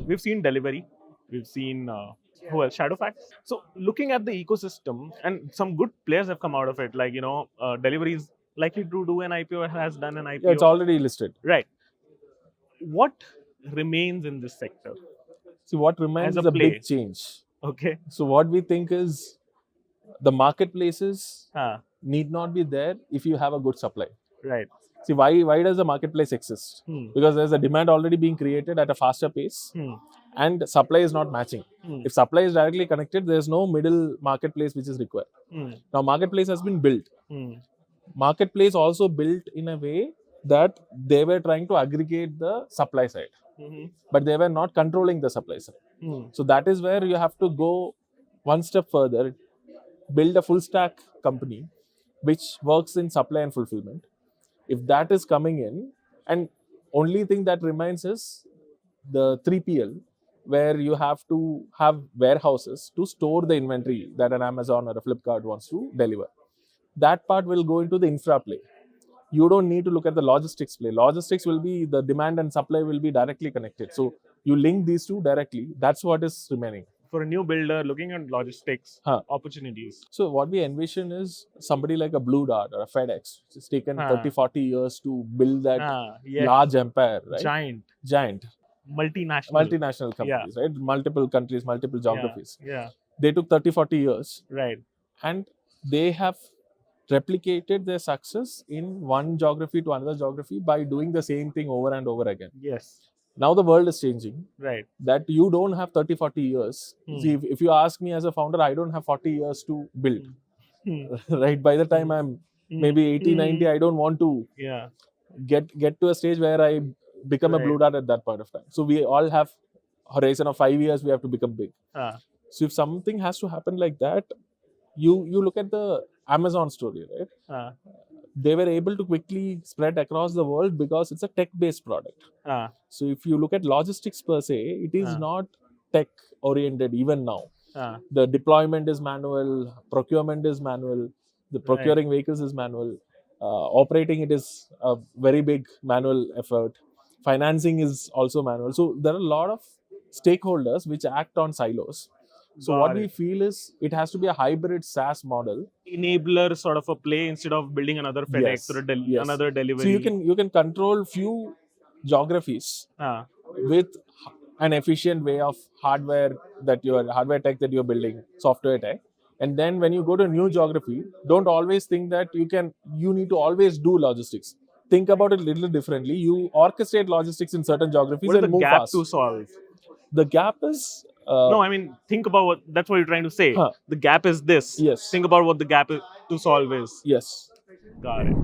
we've seen delivery, we've seen who else? Shadowfax. So looking at the ecosystem, and some good players have come out of it. Like delivery is likely to do an IPO, has done an IPO. Yeah, it's already listed. Right. What remains in this sector? See, what remains As a is a play. big change. Okay. So what we think is the marketplaces Huh. need not be there if you have a good supply. Right. See, why does the marketplace exist? Because there's a demand already being created at a faster pace, and supply is not matching. If supply is directly connected, there's no middle marketplace which is required. Now, marketplace has been built. Marketplace also built in a way that they were trying to aggregate the supply side, but they were not controlling the supply side. So that is where you have to go one step further, build a full stack company which works in supply and fulfillment. If that is coming in, and only thing that remains is the 3PL, where you have to have warehouses to store the inventory that an Amazon or a Flipkart wants to deliver. That part will go into the infra play. You don't need to look at the logistics play. Logistics will be, the demand and supply will be directly connected. So you link these two directly. That's what is remaining. For a new builder looking at logistics opportunities. So what we envision is somebody like a Blue Dart or a FedEx. It's taken 30-40 years to build that large empire, right? Giant. Multinational companies, right? Multiple countries, multiple geographies. They took 30-40 years. Right. And they have replicated their success in one geography to another geography by doing the same thing over and over again. Yes. Now the world is changing. Right. That you don't have 30-40 years. See, if you ask me as a founder, I don't have 40 years to build. Right? By the time I'm maybe 80, 90, I don't want to get to a stage where I become a Blue Dart at that point of time. So we all have horizon of 5 years, we have to become big. So if something has to happen like that, you look at the Amazon story, right? They were able to quickly spread across the world because it's a tech-based product. So if you look at logistics per se, it is not tech-oriented even now. The deployment is manual, procurement is manual, the procuring vehicles is manual, operating it is a very big manual effort, financing is also manual. So there are a lot of stakeholders which act on silos. So what we feel is it has to be a hybrid SaaS model. Enabler sort of a play instead of building another FedEx or another delivery. So you can control few geographies with an efficient way of hardware tech that you're building, software tech. And then when you go to a new geography, don't always think that you need to always do logistics. Think about it a little differently. You orchestrate logistics in certain geographies and move fast. What is the gap to solve? The gap is... no, I mean, think about that's what you're trying to say. The gap is this. Yes. Think about what the gap to solve is. Yes. Got it.